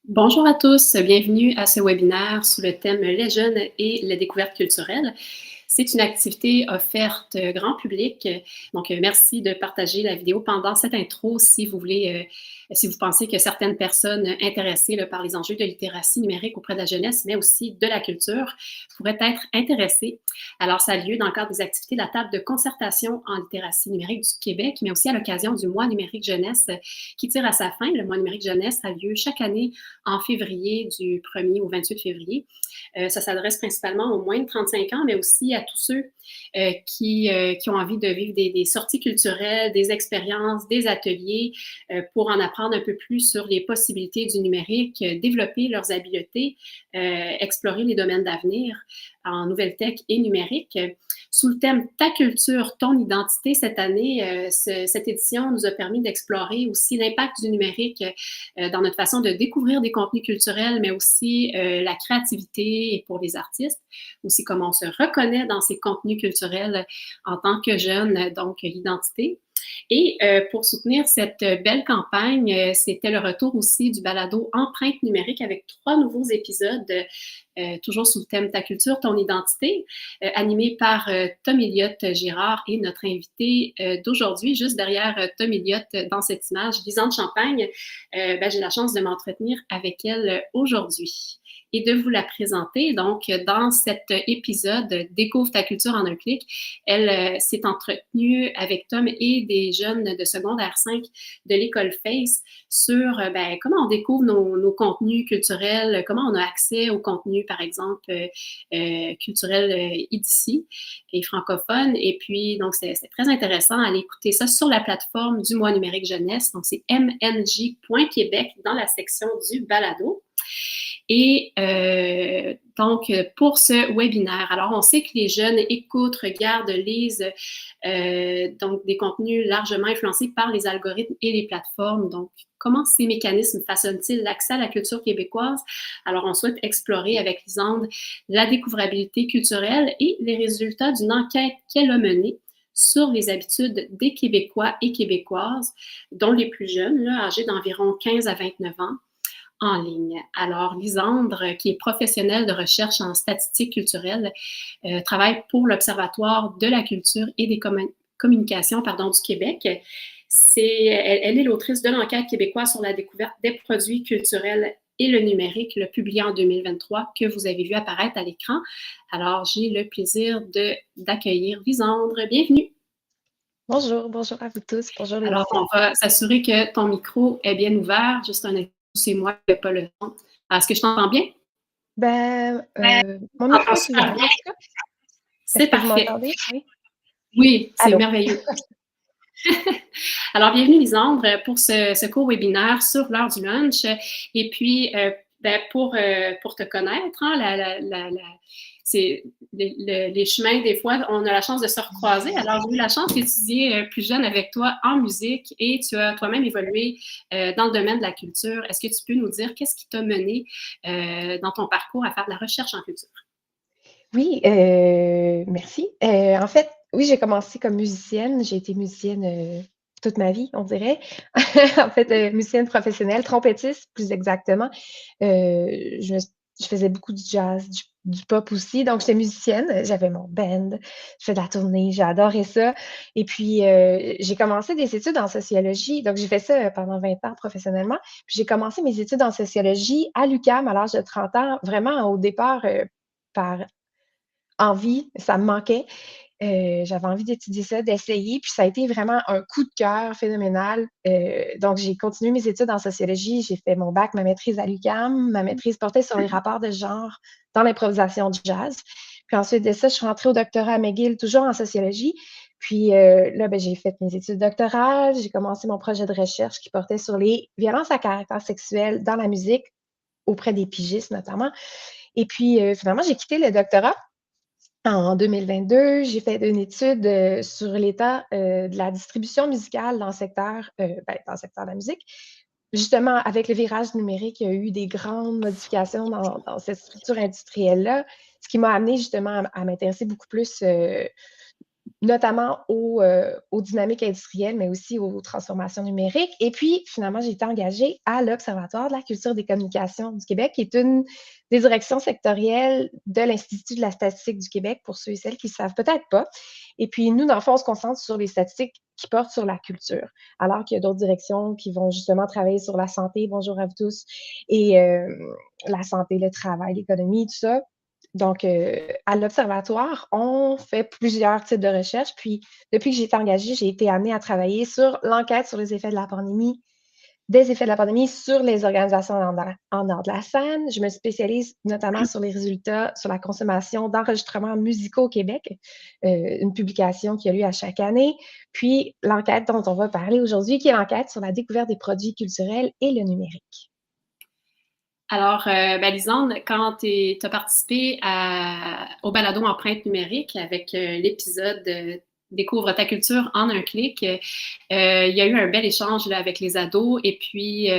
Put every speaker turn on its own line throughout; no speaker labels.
Bonjour à tous, bienvenue à ce webinaire sous le thème Les jeunes et les découvertes culturelles. C'est une activité offerte grand public, donc merci de partager la vidéo pendant cette intro si vous voulez, si vous pensez que certaines personnes intéressées par les enjeux de littératie numérique auprès de la jeunesse, mais aussi de la culture, pourraient être intéressées. Alors, ça a lieu dans le cadre des activités de la table de concertation en littératie numérique du Québec, mais aussi à l'occasion du mois numérique jeunesse qui tire à sa fin. Le mois numérique jeunesse a lieu chaque année en février, du 1er au 28 février. Ça s'adresse principalement aux moins de 35 ans, mais aussi à tous ceux qui ont envie de vivre des sorties culturelles, des expériences, des ateliers pour en apprendre un peu plus sur les possibilités du numérique, développer leurs habiletés, explorer les domaines d'avenir en nouvelles tech et numérique. Sous le thème Ta culture, ton identité, cette année, cette édition nous a permis d'explorer aussi l'impact du numérique dans notre façon de découvrir des contenus culturels, mais aussi la créativité pour les artistes, aussi comment on se reconnaît dans ces contenus culturels en tant que jeune, donc l'identité. Et pour soutenir cette belle campagne, c'était le retour aussi du balado Empreinte numérique avec 3 nouveaux épisodes, toujours sous le thème Ta culture, ton identité, animé par Tom Elliott-Girard et notre invité d'aujourd'hui, juste derrière Tom Elliott dans cette image, Lisande Champagne. J'ai la chance de m'entretenir avec elle aujourd'hui et de vous la présenter. Donc, dans cet épisode Découvre ta culture en un clic, elle s'est entretenue avec Tom et des jeunes de secondaire 5 de l'école FACE sur comment on découvre nos contenus culturels, comment on a accès aux contenus, par exemple, culturels d'ici et francophones. Et puis, donc, c'est très intéressant à aller écouter ça sur la plateforme du Mois numérique jeunesse. Donc, c'est mnj.québec dans la section du balado. Et donc, pour ce webinaire, alors on sait que les jeunes écoutent, regardent, lisent donc des contenus largement influencés par les algorithmes et les plateformes. Donc, comment ces mécanismes façonnent-ils l'accès à la culture québécoise? Alors, on souhaite explorer avec Lisande la découvrabilité culturelle et les résultats d'une enquête qu'elle a menée sur les habitudes des Québécois et Québécoises, dont les plus jeunes, là, âgés d'environ 15 à 29 ans, en ligne. Alors, Lisandre, qui est professionnelle de recherche en statistique culturelle, travaille pour l'Observatoire de la culture et des communications du Québec. Elle est l'autrice de l'enquête québécoise sur la découverte des produits culturels et le numérique, le publié en 2023, que vous avez vu apparaître à l'écran. Alors, j'ai le plaisir d'accueillir Lisandre. Bienvenue.
Bonjour, bonjour à vous tous. Bonjour les
Alors, on va s'assurer que ton micro est bien ouvert. Juste un instant, c'est moi qui n'ai pas le son. Est-ce que je t'entends bien?
Mon micro est ouvert, en tout cas.
C'est
Est-ce que vous
parfait.
m'entendez? Oui.
Oui, c'est
Allô?
merveilleux. Alors, bienvenue Lisandre pour ce court webinaire sur l'heure du lunch. Et puis, pour te connaître, hein, les chemins, des fois, on a la chance de se recroiser. Alors, j'ai eu la chance d'étudier plus jeune avec toi en musique et tu as toi-même évolué dans le domaine de la culture. Est-ce que tu peux nous dire qu'est-ce qui t'a mené dans ton parcours à faire de la recherche en culture?
Oui, merci. En fait, oui, j'ai commencé comme musicienne. J'ai été musicienne, toute ma vie, on dirait. En fait, musicienne professionnelle, trompettiste plus exactement. Je faisais beaucoup du jazz, du pop aussi, donc j'étais musicienne. J'avais mon band, je fais de la tournée, j'ai adoré ça et puis, j'ai commencé des études en sociologie, donc j'ai fait ça, pendant 20 ans professionnellement. Puis j'ai commencé mes études en sociologie à l'UQAM à l'âge de 30 ans, vraiment au départ, par envie, ça me manquait. J'avais envie d'étudier ça, d'essayer, puis ça a été vraiment un coup de cœur phénoménal. Donc j'ai continué mes études en sociologie, j'ai fait mon bac, ma maîtrise à l'UQAM. Ma maîtrise portait sur les rapports de genre dans l'improvisation du jazz. Puis ensuite de ça, je suis rentrée au doctorat à McGill, toujours en sociologie. Puis là, j'ai fait mes études doctorales, j'ai commencé mon projet de recherche qui portait sur les violences à caractère sexuel dans la musique, auprès des pigistes notamment. Et puis finalement, j'ai quitté le doctorat en 2022, j'ai fait une étude, sur l'état, de la distribution musicale dans le secteur, dans le secteur de la musique. Justement, avec le virage numérique, il y a eu des grandes modifications dans cette structure industrielle-là, ce qui m'a amenée justement à m'intéresser beaucoup plus, notamment aux dynamiques industrielles, mais aussi aux transformations numériques. Et puis, finalement, j'ai été engagée à l'Observatoire de la culture des communications du Québec, qui est une des directions sectorielles de l'Institut de la statistique du Québec, pour ceux et celles qui ne savent peut-être pas. Et puis, nous, dans le fond, on se concentre sur les statistiques qui portent sur la culture, alors qu'il y a d'autres directions qui vont justement travailler sur la santé, bonjour à vous tous, et la santé, le travail, l'économie, tout ça. Donc, à l'Observatoire, on fait plusieurs types de recherches. Puis, depuis que j'ai été engagée, j'ai été amenée à travailler sur l'enquête sur les effets de la pandémie, des effets de la pandémie sur les organisations en dehors de la scène. Je me spécialise notamment sur les résultats sur la consommation d'enregistrements musicaux au Québec, une publication qui a lieu à chaque année. Puis, l'enquête dont on va parler aujourd'hui, qui est l'enquête sur la découverte des produits culturels et le numérique.
Alors, Lisande, quand tu as participé au balado Empreinte numérique avec l'épisode Découvre ta culture en un clic, il y a eu un bel échange là, avec les ados et puis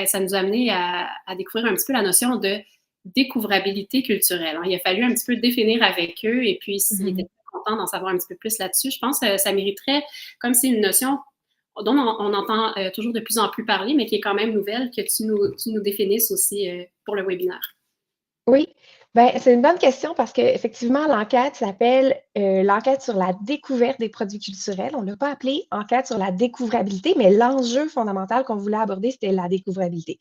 ça nous a amené à découvrir un petit peu la notion de découvrabilité culturelle. Hein. Il a fallu un petit peu définir avec eux et puis s'ils étaient contents d'en savoir un petit peu plus là-dessus, je pense que ça mériterait, comme c'est une notion dont on entend toujours de plus en plus parler, mais qui est quand même nouvelle, que tu nous définisses aussi pour le webinaire.
Oui, ben, c'est une bonne question parce qu'effectivement, l'enquête s'appelle l'enquête sur la découverte des produits culturels. On ne l'a pas appelé enquête sur la découvrabilité, mais l'enjeu fondamental qu'on voulait aborder, c'était la découvrabilité.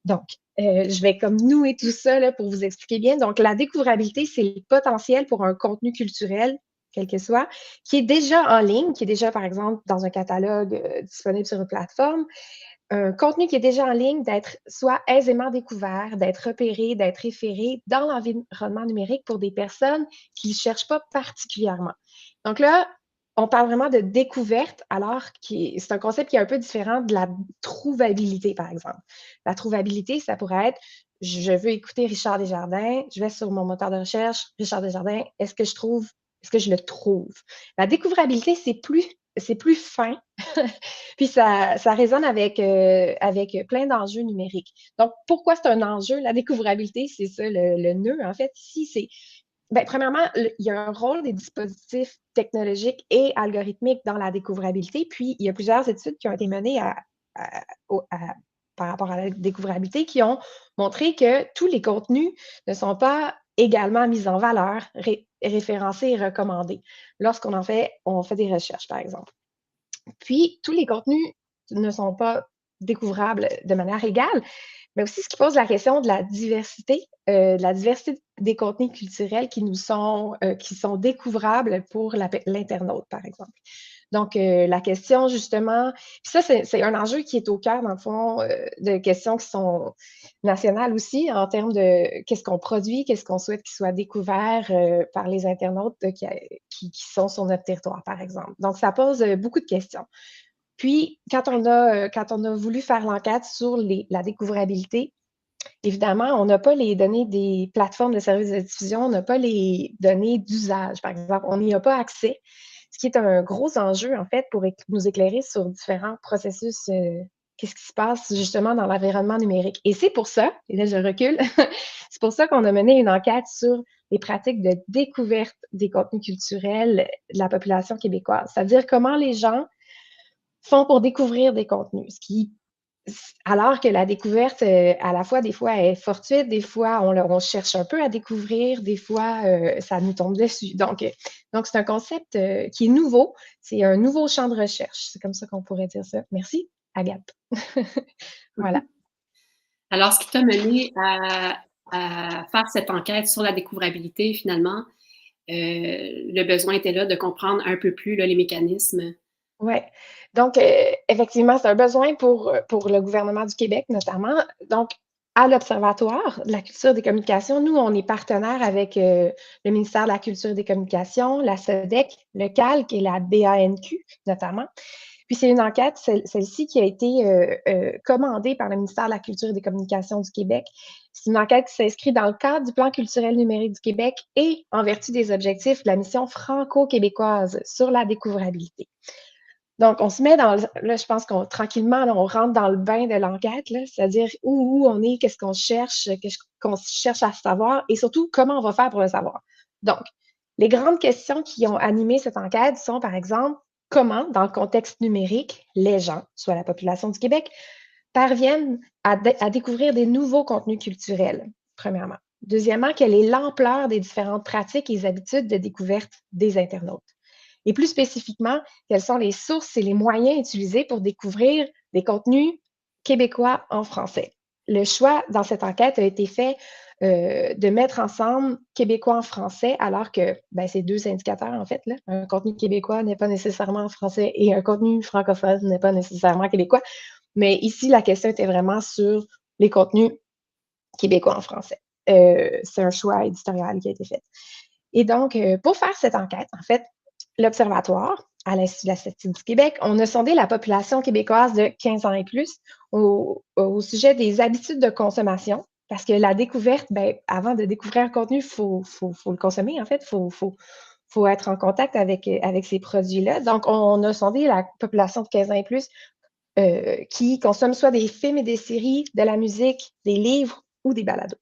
Donc, je vais comme nouer tout ça là, pour vous expliquer bien. Donc, la découvrabilité, c'est le potentiel pour un contenu culturel, quel que soit, qui est déjà en ligne, qui est déjà, par exemple, dans un catalogue disponible sur une plateforme, un contenu qui est déjà en ligne, d'être soit aisément découvert, d'être repéré, d'être référé dans l'environnement numérique pour des personnes qui ne cherchent pas particulièrement. Donc là, on parle vraiment de découverte, alors que c'est un concept qui est un peu différent de la trouvabilité, par exemple. La trouvabilité, ça pourrait être, je veux écouter Richard Desjardins, je vais sur mon moteur de recherche, Richard Desjardins, est-ce que je le trouve? La découvrabilité, c'est plus fin, puis ça résonne avec plein d'enjeux numériques. Donc, pourquoi c'est un enjeu? La découvrabilité, c'est ça le nœud, en fait. Ici, c'est, ben, premièrement, il y a un rôle des dispositifs technologiques et algorithmiques dans la découvrabilité. Puis, il y a plusieurs études qui ont été menées par rapport à la découvrabilité qui ont montré que tous les contenus ne sont pas également mis en valeur, référencés et recommandés lorsqu'on on fait des recherches, par exemple. Puis, tous les contenus ne sont pas découvrables de manière égale, mais aussi ce qui pose la question de la diversité des contenus culturels qui sont découvrables pour l'internaute, par exemple. Donc, la question justement, puis ça, c'est un enjeu qui est au cœur, dans le fond, de questions qui sont nationales aussi, en termes de qu'est-ce qu'on produit, qu'est-ce qu'on souhaite qu'il soit découvert par les internautes qui sont sur notre territoire, par exemple. Donc, ça pose beaucoup de questions. Puis, quand on a voulu faire l'enquête sur la découvrabilité, évidemment, on n'a pas les données des plateformes de services de diffusion, on n'a pas les données d'usage, par exemple. On n'y a pas accès, ce qui est un gros enjeu, en fait, pour nous éclairer sur différents processus, qu'est-ce qui se passe justement dans l'environnement numérique. Et c'est pour ça, et là je recule, c'est pour ça qu'on a mené une enquête sur les pratiques de découverte des contenus culturels de la population québécoise, c'est-à-dire comment les gens font pour découvrir des contenus, alors que la découverte, à la fois, des fois, est fortuite, des fois, on cherche un peu à découvrir, des fois, ça nous tombe dessus. Donc c'est un concept qui est nouveau. C'est un nouveau champ de recherche. C'est comme ça qu'on pourrait dire ça. Merci, Agathe. Voilà.
Alors, ce qui t'a mené à faire cette enquête sur la découvrabilité, finalement, le besoin était là de comprendre un peu plus là, les mécanismes.
Oui. Donc, effectivement, c'est un besoin pour le gouvernement du Québec, notamment. Donc, à l'Observatoire de la culture des communications, nous, on est partenaire avec le ministère de la Culture et des Communications, la SEDEC, le CALC et la BANQ, notamment. Puis, c'est une enquête, celle-ci, qui a été commandée par le ministère de la Culture et des Communications du Québec. C'est une enquête qui s'inscrit dans le cadre du Plan culturel numérique du Québec et en vertu des objectifs de la mission franco-québécoise sur la découvrabilité. Donc, on se met là, je pense qu'on tranquillement, là, on rentre dans le bain de l'enquête, c'est-à-dire où on est, qu'est-ce qu'on cherche à savoir et surtout, comment on va faire pour le savoir. Donc, Les grandes questions qui ont animé cette enquête sont, par exemple, comment, dans le contexte numérique, les gens, soit la population du Québec, parviennent à découvrir des nouveaux contenus culturels, premièrement. Deuxièmement, quelle est l'ampleur des différentes pratiques et habitudes de découverte des internautes? Et plus spécifiquement, quelles sont les sources et les moyens utilisés pour découvrir des contenus québécois en français? Le choix dans cette enquête a été fait de mettre ensemble québécois en français, alors que c'est deux indicateurs, en fait. Là. Un contenu québécois n'est pas nécessairement en français et un contenu francophone n'est pas nécessairement québécois. Mais ici, la question était vraiment sur les contenus québécois en français. C'est un choix éditorial qui a été fait. Et donc, pour faire cette enquête, en fait, l'Observatoire, à l'Institut de la statistique du Québec, on a sondé la population québécoise de 15 ans et plus au sujet des habitudes de consommation, parce que la découverte, avant de découvrir un contenu, il faut le consommer, en fait, il faut être en contact avec ces produits-là. Donc, on a sondé la population de 15 ans et plus qui consomment soit des films et des séries, de la musique, des livres ou des balados.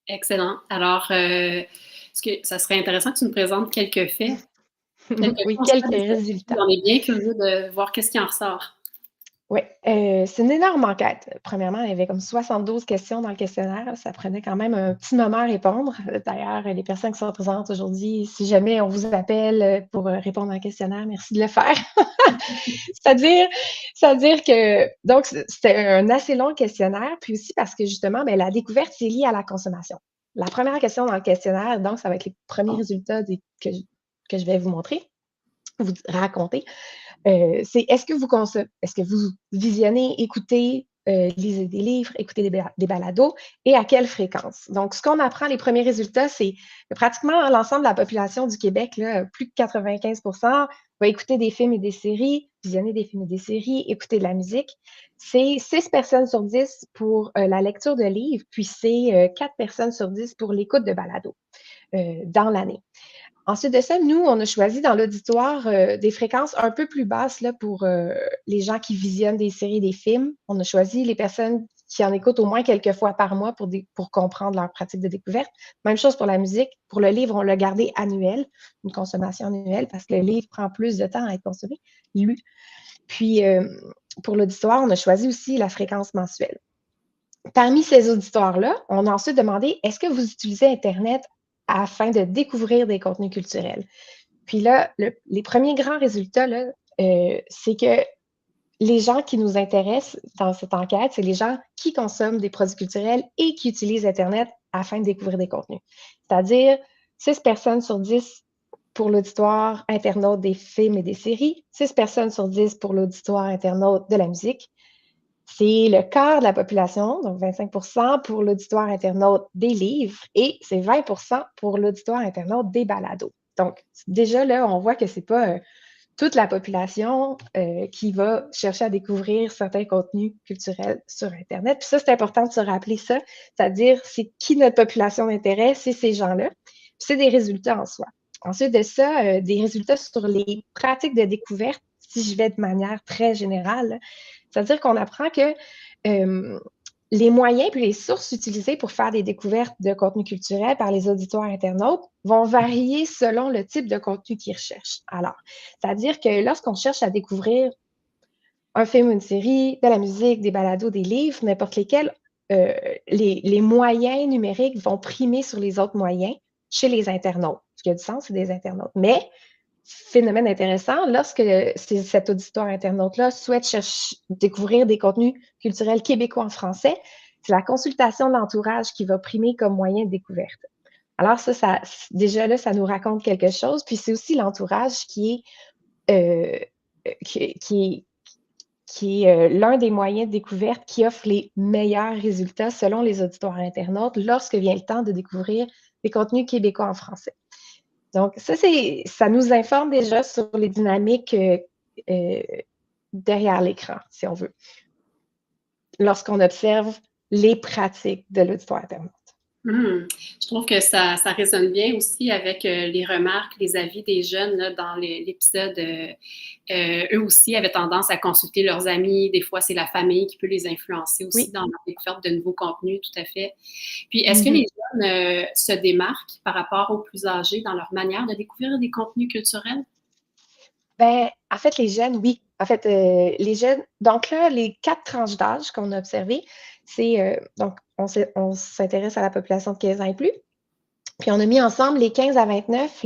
Excellent. Alors, est-ce que ça serait intéressant que tu nous présentes quelques faits, quelques
Oui,
constats
quelques
des statistiques?
résultats.
On est bien curieux de voir qu'est-ce qui en ressort.
Oui, c'est une énorme enquête. Premièrement, il y avait comme 72 questions dans le questionnaire. Ça prenait quand même un petit moment à répondre. D'ailleurs, les personnes qui sont présentes aujourd'hui, si jamais on vous appelle pour répondre à un questionnaire, merci de le faire. C'est-à-dire que, donc, c'était un assez long questionnaire, puis aussi parce que justement, la découverte, c'est lié à la consommation. La première question dans le questionnaire, donc, ça va être les premiers résultats que je vais vous montrer, vous raconter. C'est est-ce que vous visionnez, écoutez, lisez des livres, écoutez des balados et à quelle fréquence? Donc, ce qu'on apprend, les premiers résultats, c'est que pratiquement l'ensemble de la population du Québec, là, plus de 95 va écouter des films et des séries, visionner des films et des séries, écouter de la musique. C'est 6 personnes sur 10 pour la lecture de livres, puis c'est 4 personnes sur 10 pour l'écoute de balados dans l'année. Ensuite de ça, nous, on a choisi dans l'auditoire des fréquences un peu plus basses là, pour les gens qui visionnent des séries, des films. On a choisi les personnes qui en écoutent au moins quelques fois par mois pour comprendre leur pratique de découverte. Même chose pour la musique. Pour le livre, on l'a gardé annuel, une consommation annuelle, parce que le livre prend plus de temps à être consommé, lu. Puis, pour l'auditoire, on a choisi aussi la fréquence mensuelle. Parmi ces auditoires-là, on a ensuite demandé, est-ce que vous utilisez Internet afin de découvrir des contenus culturels? Puis là, les premiers grands résultats, là, c'est que les gens qui nous intéressent dans cette enquête, c'est les gens qui consomment des produits culturels et qui utilisent Internet afin de découvrir des contenus. C'est-à-dire 6 personnes sur 10 pour l'auditoire internaute des films et des séries, 6 personnes sur 10 pour l'auditoire internaute de la musique. C'est le quart de la population, donc 25 pour l'auditoire internaute des livres et c'est 20 pour l'auditoire internaute des balados. Donc, déjà là, on voit que c'est pas toute la population qui va chercher à découvrir certains contenus culturels sur Internet. Puis ça, c'est important de se rappeler ça, c'est-à-dire c'est qui notre population d'intérêt, c'est ces gens-là. Puis c'est des résultats en soi. Ensuite de ça, des résultats sur les pratiques de découverte, si je vais de manière très générale, c'est-à-dire qu'on apprend que les moyens puis les sources utilisées pour faire des découvertes de contenu culturel par les auditoires internautes vont varier selon le type de contenu qu'ils recherchent. Alors, c'est-à-dire que lorsqu'on cherche à découvrir un film, une série, de la musique, des balados, des livres, n'importe lesquels, les moyens numériques vont primer sur les autres moyens chez les internautes. Ce qui a du sens, c'est des internautes. Mais phénomène intéressant, lorsque cet auditoire internaute-là souhaite découvrir des contenus culturels québécois en français, c'est la consultation de l'entourage qui va primer comme moyen de découverte. Alors ça déjà là, ça nous raconte quelque chose. Puis c'est aussi l'entourage qui est l'un des moyens de découverte qui offre les meilleurs résultats selon les auditoires internautes lorsque vient le temps de découvrir des contenus québécois en français. Donc, ça nous informe déjà sur les dynamiques derrière l'écran, si on veut, lorsqu'on observe les pratiques de l'auditoire internaute.
Je trouve que ça résonne bien aussi avec les remarques, les avis des jeunes là, dans l'épisode. Eux aussi avaient tendance à consulter leurs amis. Des fois, c'est la famille qui peut les influencer aussi
Oui.
dans la découverte de nouveaux contenus, tout à fait. Puis, est-ce que
Mhm.
les jeunes se démarquent par rapport aux plus âgés dans leur manière de découvrir des contenus culturels?
Ben, en fait, les jeunes, oui. En fait, les jeunes, donc là, les 4 tranches d'âge qu'on a observées, c'est, donc on s'intéresse à la population de 15 ans et plus, puis on a mis ensemble les 15 à 29,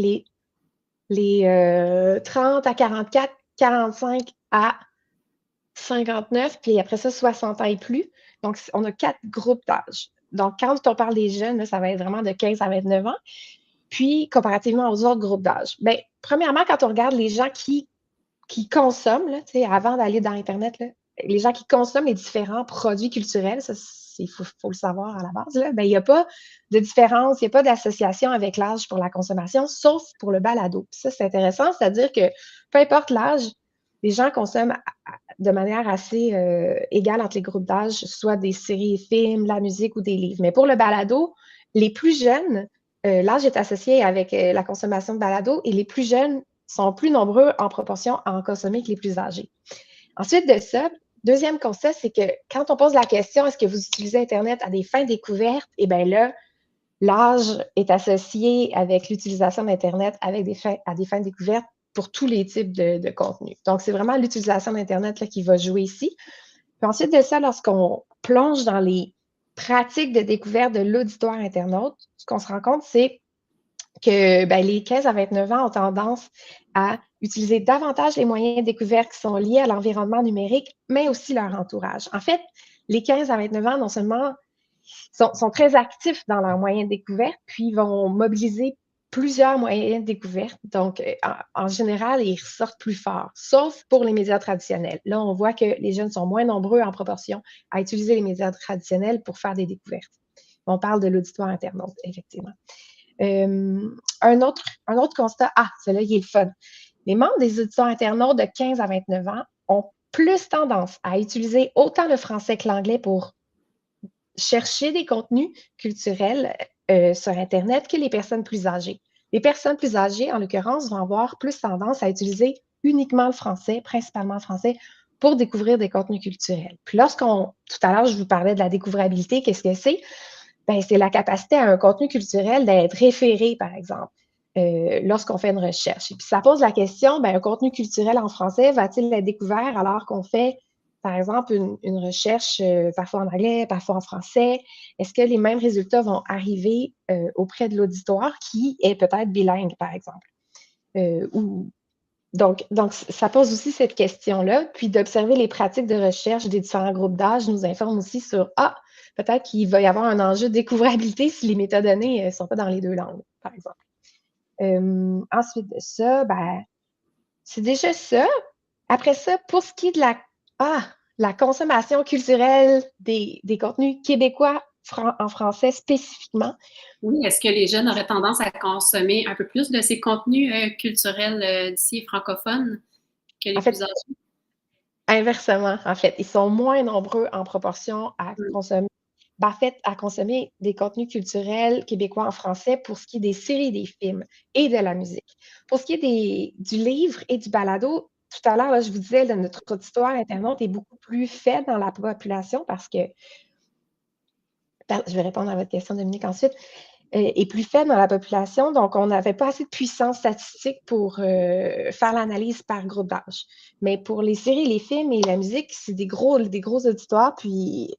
les 30 à 44, 45 à 59, puis après ça, 60 ans et plus. Donc, on a 4 groupes d'âge. Donc, quand on parle des jeunes, là, ça va être vraiment de 15 à 29 ans. Puis, comparativement aux autres groupes d'âge. Bien, premièrement, quand on regarde les gens qui consomment, là, avant d'aller dans Internet, là, les gens qui consomment les différents produits culturels, ça, il faut le savoir à la base, là, ben, il n'y a pas de différence, il n'y a pas d'association avec l'âge pour la consommation, sauf pour le balado. Puis ça, c'est intéressant, c'est-à-dire que peu importe l'âge, les gens consomment de manière assez égale entre les groupes d'âge, soit des séries, films, la musique ou des livres. Mais pour le balado, les plus jeunes, l'âge est associé avec la consommation de balado et les plus jeunes sont plus nombreux en proportion à en consommer que les plus âgés. Ensuite de ça, deuxième constat, c'est que quand on pose la question, est-ce que vous utilisez Internet à des fins découvertes? Eh bien là, l'âge est associé avec l'utilisation d'Internet à des fins découvertes pour tous les types de contenus. Donc, c'est vraiment l'utilisation d'Internet là, qui va jouer ici. Puis ensuite de ça, lorsqu'on plonge dans les pratiques de découverte de l'auditoire internaute, ce qu'on se rend compte, c'est que ben, les 15 à 29 ans ont tendance à utiliser davantage les moyens de découverte qui sont liés à l'environnement numérique, mais aussi leur entourage. En fait, les 15 à 29 ans, non seulement sont très actifs dans leurs moyens de découverte, puis vont mobiliser plusieurs moyens de découverte. Donc, en général, ils ressortent plus forts, sauf pour les médias traditionnels. Là, on voit que les jeunes sont moins nombreux en proportion à utiliser les médias traditionnels pour faire des découvertes. On parle de l'auditoire internaute, effectivement. Un autre constat, celui-là, il est le fun. Les membres des auditeurs internautes de 15 à 29 ans ont plus tendance à utiliser autant le français que l'anglais pour chercher des contenus culturels sur Internet que les personnes plus âgées. Les personnes plus âgées, en l'occurrence, vont avoir plus tendance à utiliser uniquement le français, principalement le français, pour découvrir des contenus culturels. Puis tout à l'heure, je vous parlais de la découvrabilité, qu'est-ce que c'est? Ben, c'est la capacité à un contenu culturel d'être référé, par exemple, lorsqu'on fait une recherche. Et puis ça pose la question, ben, un contenu culturel en français va-t-il être découvert alors qu'on fait, par exemple, une recherche parfois en anglais, parfois en français? Est-ce que les mêmes résultats vont arriver auprès de l'auditoire qui est peut-être bilingue, par exemple? Ou donc, ça pose aussi cette question-là. Puis d'observer les pratiques de recherche des différents groupes d'âge nous informe aussi sur peut-être qu'il va y avoir un enjeu de découvrabilité si les métadonnées ne sont pas dans les deux langues, par exemple. Ensuite de ça, ben, c'est déjà ça. Après ça, pour ce qui est de la consommation culturelle des contenus québécois en français spécifiquement,
Oui, est-ce que les jeunes auraient tendance à consommer un peu plus de ces contenus culturels d'ici francophones que les
en
plus
fait,
âgés?
inversement, en fait, ils sont moins nombreux en proportion à consommer des contenus culturels québécois en français pour ce qui est des séries, des films et de la musique. Pour ce qui est du livre et du balado, tout à l'heure, je vous disais, notre auditoire internaute est beaucoup plus faible dans la population parce que, je vais répondre à votre question, Dominique, ensuite, est plus faible dans la population, donc on n'avait pas assez de puissance statistique pour faire l'analyse par groupe d'âge. Mais pour les séries, les films et la musique, c'est des gros auditoires, puis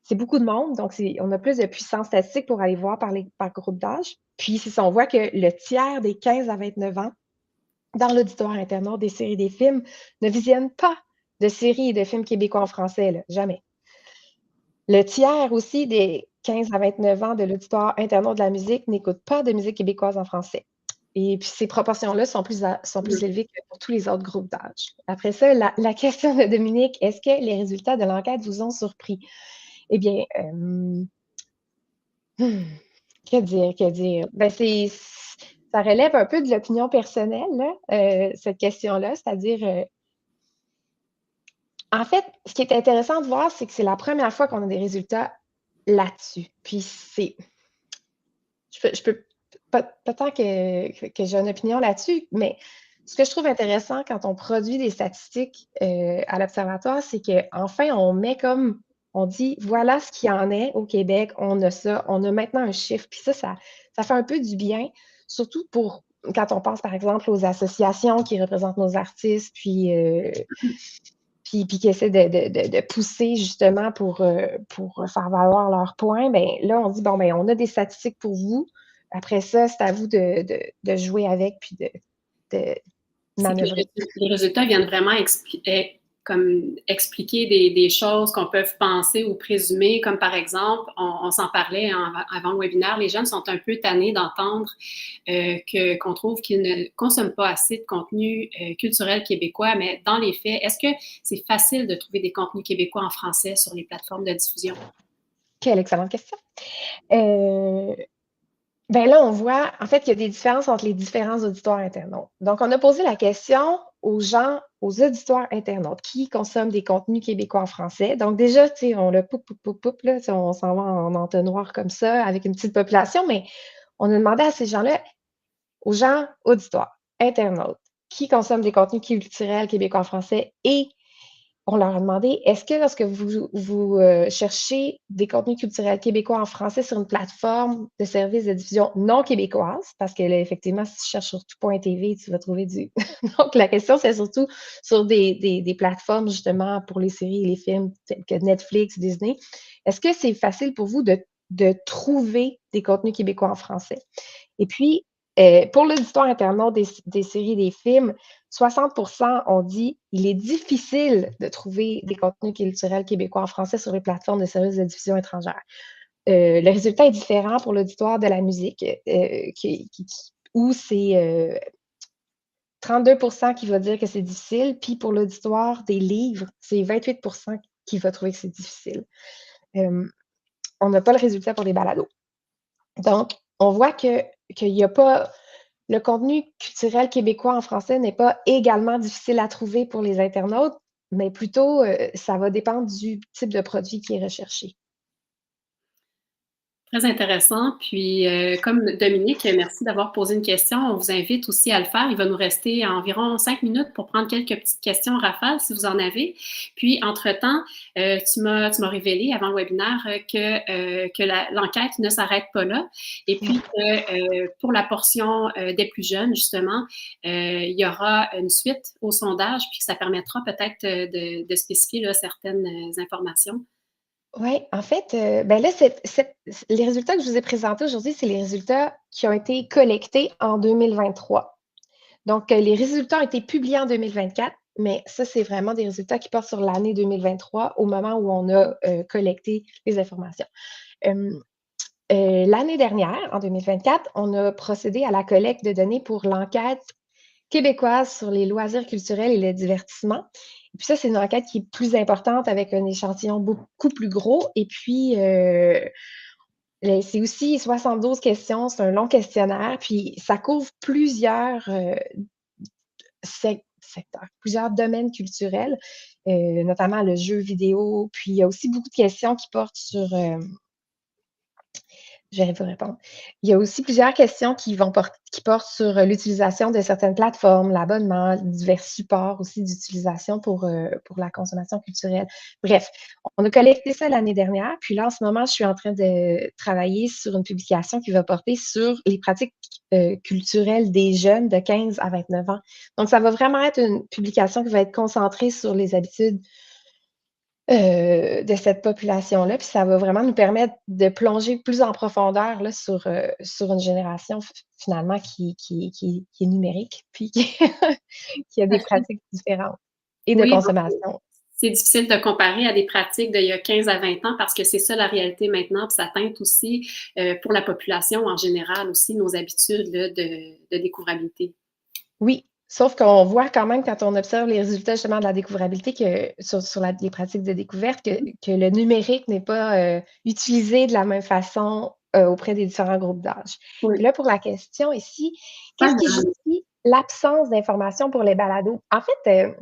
c'est beaucoup de monde, donc on a plus de puissance statistique pour aller voir par groupe d'âge. Puis c'est ça, on voit que le tiers des 15 à 29 ans dans l'auditoire internaute des séries et des films ne visionnent pas de séries et de films québécois en français, là, jamais. Le tiers aussi des 15 à 29 ans de l'auditoire internaute de la musique n'écoute pas de musique québécoise en français. Et puis ces proportions-là sont plus élevées que pour tous les autres groupes d'âge. Après ça, la question de Dominique, est-ce que les résultats de l'enquête vous ont surpris? Eh bien, que dire, que dire? Ben, ça relève un peu de l'opinion personnelle, là, cette question-là, c'est-à-dire, en fait, ce qui est intéressant de voir, c'est que c'est la première fois qu'on a des résultats là-dessus. Puis je peux pas tant que j'ai une opinion là-dessus, mais ce que je trouve intéressant quand on produit des statistiques à l'Observatoire, c'est qu'enfin, on dit, voilà ce qu'il y en est au Québec, on a ça, on a maintenant un chiffre. Puis ça fait un peu du bien, surtout pour quand on pense, par exemple, aux associations qui représentent nos artistes, puis qui essaient de pousser justement pour faire valoir leurs points, ben là, on dit, bon, ben on a des statistiques pour vous. Après ça, c'est à vous de jouer avec puis de
C'est que
manœuvrer.
les résultats viennent vraiment expliquer des choses qu'on peut penser ou présumer, comme par exemple, on s'en parlait avant le webinaire, les jeunes sont un peu tannés d'entendre qu'on trouve qu'ils ne consomment pas assez de contenu culturel québécois, mais dans les faits, est-ce que c'est facile de trouver des contenus québécois en français sur les plateformes de diffusion?
Quelle excellente question. Ben là, on voit, en fait, qu'il y a des différences entre les différents auditoires internautes. Donc, on a posé la question aux gens, aux auditoires internautes qui consomment des contenus québécois en français. Donc, déjà, tu sais, on le là, on s'en va en entonnoir comme ça avec une petite population, mais on a demandé à ces gens-là, aux gens auditoires, internautes, qui consomment des contenus culturels québécois en français et on leur a demandé, est-ce que lorsque vous cherchez des contenus culturels québécois en français sur une plateforme de services de diffusion non québécoise, parce que là, effectivement, si tu cherches sur tout.tv, tu vas trouver du... Donc, la question, c'est surtout sur des plateformes, justement, pour les séries et les films tels que Netflix, Disney. Est-ce que c'est facile pour vous de trouver des contenus québécois en français? Et puis, pour l'auditoire internaute des séries, des films, 60% ont dit il est difficile de trouver des contenus culturels québécois en français sur les plateformes de services de diffusion étrangères. Le résultat est différent pour l'auditoire de la musique, où c'est 32% qui va dire que c'est difficile, puis pour l'auditoire des livres, c'est 28% qui va trouver que c'est difficile. On n'a pas le résultat pour les balados. Donc, on voit qu'il n'y a pas le contenu culturel québécois en français n'est pas également difficile à trouver pour les internautes, mais plutôt, ça va dépendre du type de produit qui est recherché.
Très intéressant. Puis, comme Dominique, merci d'avoir posé une question. On vous invite aussi à le faire. Il va nous rester environ 5 minutes pour prendre quelques petites questions rafales, si vous en avez. Puis, entre-temps, tu m'as révélé avant le webinaire que l'enquête ne s'arrête pas là. Et puis, pour la portion des plus jeunes, justement, il y aura une suite au sondage, puis que ça permettra peut-être de spécifier là, certaines informations.
Oui, en fait, ben là, les résultats que je vous ai présentés aujourd'hui, c'est les résultats qui ont été collectés en 2023. Donc, les résultats ont été publiés en 2024, mais ça, c'est vraiment des résultats qui portent sur l'année 2023, au moment où on a collecté les informations. L'année dernière, en 2024, on a procédé à la collecte de données pour l'enquête québécoise sur les loisirs culturels et le divertissement. Et puis ça, c'est une enquête qui est plus importante avec un échantillon beaucoup plus gros. Et puis, c'est aussi 72 questions, c'est un long questionnaire, puis ça couvre plusieurs secteurs, plusieurs domaines culturels, notamment le jeu vidéo. Puis il y a aussi beaucoup de questions qui portent sur je vais vous répondre. Il y a aussi plusieurs questions qui portent sur l'utilisation de certaines plateformes, l'abonnement, divers supports aussi d'utilisation pour la consommation culturelle. Bref, on a collecté ça l'année dernière, puis là, en ce moment, je suis en train de travailler sur une publication qui va porter sur les pratiques culturelles des jeunes de 15 à 29 ans. Donc, ça va vraiment être une publication qui va être concentrée sur les habitudes de cette population-là, puis ça va vraiment nous permettre de plonger plus en profondeur là, sur une génération finalement qui est numérique, puis qui a des pratiques différentes et de
Oui,
consommation.
c'est difficile de comparer à des pratiques d'il y a 15 à 20 ans parce que c'est ça la réalité maintenant, puis ça teinte aussi pour la population en général aussi nos habitudes là, de découvrabilité.
Oui, sauf qu'on voit quand même quand on observe les résultats justement de la découvrabilité que sur les pratiques de découverte que le numérique n'est pas utilisé de la même façon auprès des différents groupes d'âge.
Oui.
Puis là, pour la question ici,
Pas
qu'est-ce qui
mal.
justifie l'absence d'informations pour les balados? En fait,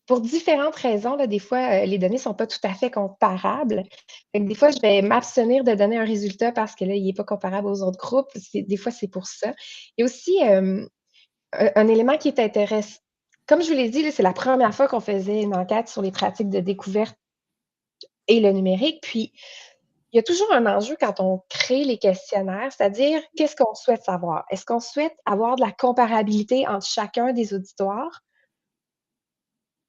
pour différentes raisons, là, des fois, les données sont pas tout à fait comparables. Fait que des fois, je vais m'abstenir de donner un résultat parce que là, il est pas comparable aux autres groupes. Des fois, c'est pour ça. Il y a aussi, un élément qui est intéressant. Comme je vous l'ai dit, là, c'est la première fois qu'on faisait une enquête sur les pratiques de découverte et le numérique. Puis, il y a toujours un enjeu quand on crée les questionnaires, c'est-à-dire qu'est-ce qu'on souhaite savoir? Est-ce qu'on souhaite avoir de la comparabilité entre chacun des auditoires,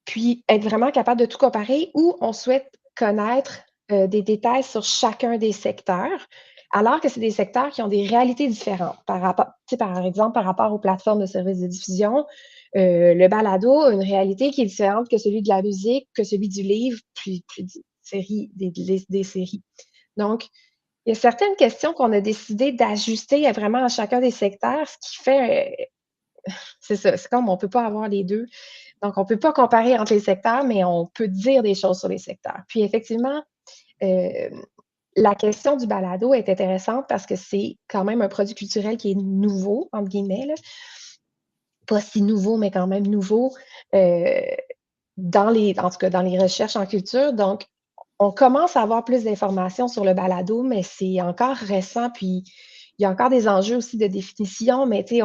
puis être vraiment capable de tout comparer, ou on souhaite connaître des détails sur chacun des secteurs, alors que c'est des secteurs qui ont des réalités différentes par rapport, par exemple, par rapport aux plateformes de services de diffusion. Le balado a une réalité qui est différente que celui de la musique, que celui du livre, puis des séries. Donc, il y a certaines questions qu'on a décidé d'ajuster vraiment à chacun des secteurs, ce qui fait, c'est ça, c'est comme on ne peut pas avoir les deux. Donc, on ne peut pas comparer entre les secteurs, mais on peut dire des choses sur les secteurs. Puis effectivement, euh, la question du balado est intéressante parce que c'est quand même un produit culturel qui est nouveau, entre guillemets, là. Pas si nouveau, mais quand même nouveau, euh, en tout cas dans les recherches en culture. Donc, on commence à avoir plus d'informations sur le balado, mais c'est encore récent, puis il y a encore des enjeux aussi de définition, mais tu sais,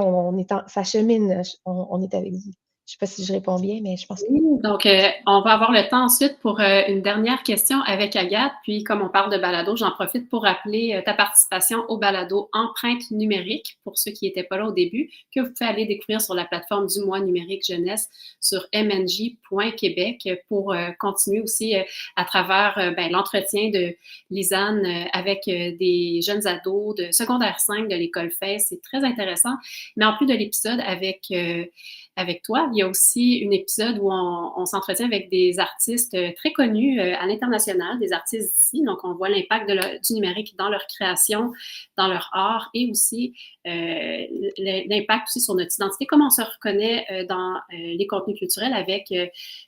ça chemine, on est avec vous. Je ne sais pas si je réponds bien, mais je pense que
Oui, donc on va avoir le temps ensuite pour une dernière question avec Agathe. Puis, comme on parle de balado, j'en profite pour rappeler ta participation au balado Empreinte numérique, pour ceux qui n'étaient pas là au début, que vous pouvez aller découvrir sur la plateforme du mois numérique jeunesse sur mnj.québec pour continuer aussi à travers l'entretien de Lisanne avec des jeunes ados de secondaire 5 de l'école FAIS. C'est très intéressant. Mais en plus de l'épisode avec toi, il y a aussi un épisode où on s'entretient avec des artistes très connus à l'international, des artistes d'ici. Donc, on voit l'impact du numérique dans leur création, dans leur art et aussi l'impact aussi sur notre identité, comment on se reconnaît dans les contenus culturels avec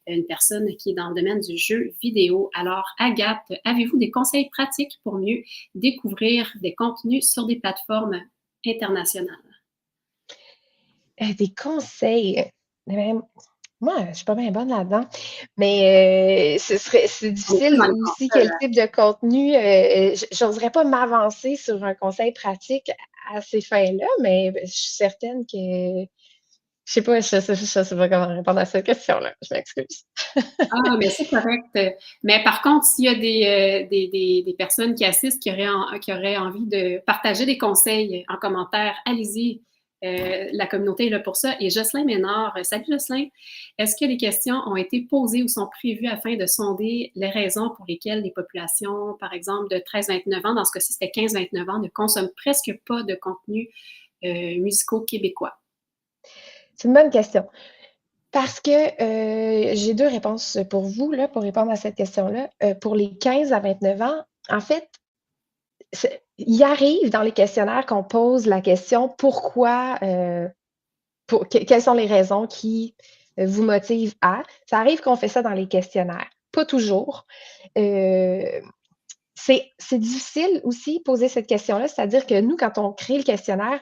une personne qui est dans le domaine du jeu vidéo. Alors, Agathe, avez-vous des conseils pratiques pour mieux découvrir des contenus sur des plateformes internationales?
des conseils, même moi, je suis pas bien bonne là-dedans, mais c'est
On est plus
difficile
dans les
aussi
consoles.
quel type de contenu, j'oserais pas m'avancer sur un conseil pratique à ces fins-là, mais je suis certaine que je sais pas, je sais pas comment répondre à cette question-là, je m'excuse.
Ah, mais c'est correct. Mais par contre, s'il y a des personnes qui assistent qui auraient envie de partager des conseils en commentaire, allez-y. La communauté est là pour ça. Et Jocelyn Ménard, salut Jocelyn. Est-ce que les questions ont été posées ou sont prévues afin de sonder les raisons pour lesquelles les populations, par exemple, de 13-29 ans, dans ce cas-ci, c'était 15-29 ans, ne consomment presque pas de contenu musicaux québécois?
C'est une bonne question parce que, j'ai 2 réponses pour vous, là, pour répondre à cette question-là. Pour les 15 à 29 ans, en fait, il arrive dans les questionnaires qu'on pose la question: «Pourquoi, quelles sont les raisons qui vous motivent à?» Ça arrive qu'on fait ça dans les questionnaires, pas toujours. Euh, c'est difficile aussi poser cette question-là, c'est-à-dire que nous, quand on crée le questionnaire,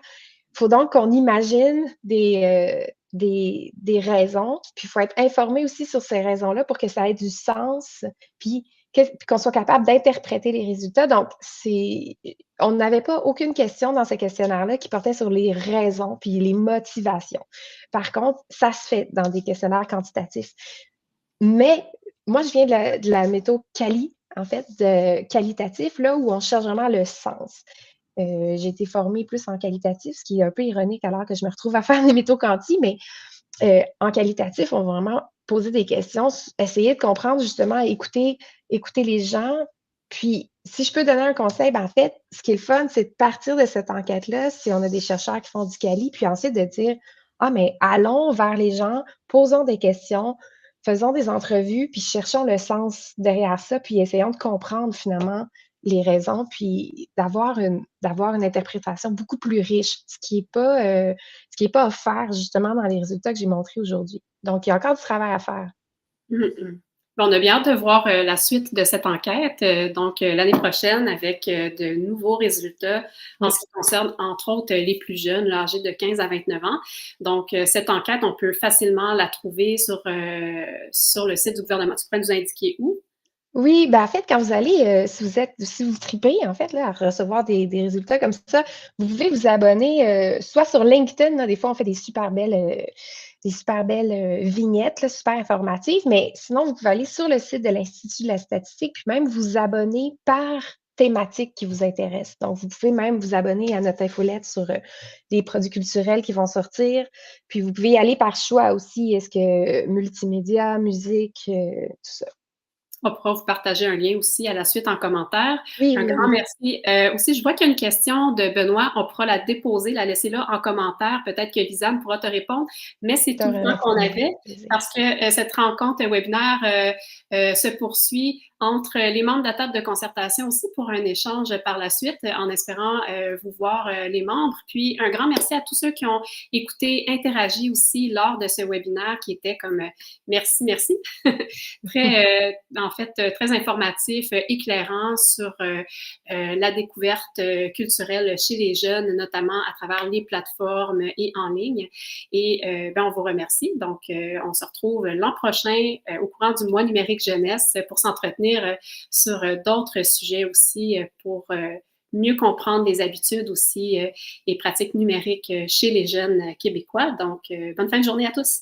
il faut donc qu'on imagine des raisons, puis il faut être informé aussi sur ces raisons-là pour que ça ait du sens, puis qu'on soit capable d'interpréter les résultats. Donc, on n'avait pas aucune question dans ce questionnaire-là qui portait sur les raisons puis les motivations. Par contre, ça se fait dans des questionnaires quantitatifs. Mais moi, je viens de la méthode Cali, en fait, de qualitatif, là, où on cherche vraiment le sens. J'ai été formée plus en qualitatif, ce qui est un peu ironique alors que je me retrouve à faire des métaux quanti, mais en qualitatif, on va vraiment poser des questions, essayer de comprendre justement, écouter les gens. Puis, si je peux donner un conseil, en fait, ce qui est le fun, c'est de partir de cette enquête-là, si on a des chercheurs qui font du quali, puis ensuite de dire, ah, mais allons vers les gens, posons des questions, faisons des entrevues, puis cherchons le sens derrière ça, puis essayons de comprendre finalement les raisons, puis d'avoir une interprétation beaucoup plus riche, ce qui est pas offert justement dans les résultats que j'ai montrés aujourd'hui. Donc, il y a encore du travail à faire.
Mm -hmm. On a bien hâte de voir la suite de cette enquête, donc l'année prochaine avec de nouveaux résultats en
Oui.
ce qui concerne, entre autres, les plus jeunes, là, âgés de 15 à 29 ans. Donc, cette enquête, on peut facilement la trouver sur le site du gouvernement. Tu pourrais nous indiquer où?
Oui, ben, en fait, quand vous allez, si vous tripez, en fait, là, à recevoir des résultats comme ça, vous pouvez vous abonner, soit sur LinkedIn, là, des fois, on fait des super belles vignettes, là, super informatives, mais sinon, vous pouvez aller sur le site de l'Institut de la statistique, puis même vous abonner par thématique qui vous intéresse. Donc, vous pouvez même vous abonner à notre infolette sur, des produits culturels qui vont sortir, puis vous pouvez y aller par choix aussi. Est-ce que multimédia, musique, tout ça.
On pourra vous partager un lien aussi à la suite en commentaire.
Oui,
Un
oui,
grand
oui.
merci. Aussi, je vois qu'il y a une question de Benoît. On pourra la déposer, la laisser là en commentaire. Peut-être que Lisanne pourra te répondre, mais c'est
Tu
tout le
auras
temps qu'on
l'information,
avait
avec plaisir.
parce que cette rencontre webinaire se poursuit entre les membres de la table de concertation aussi pour un échange par la suite, en espérant vous voir les membres. Puis, un grand merci à tous ceux qui ont écouté, interagi aussi lors de ce webinaire qui était comme merci, merci. En fait, très informatif, éclairant sur la découverte culturelle chez les jeunes, notamment à travers les plateformes et en ligne. Et ben, on vous remercie. Donc, on se retrouve l'an prochain au courant du mois numérique jeunesse pour s'entretenir sur d'autres sujets aussi pour mieux comprendre les habitudes aussi et pratiques numériques chez les jeunes québécois. Donc, bonne fin de journée à tous.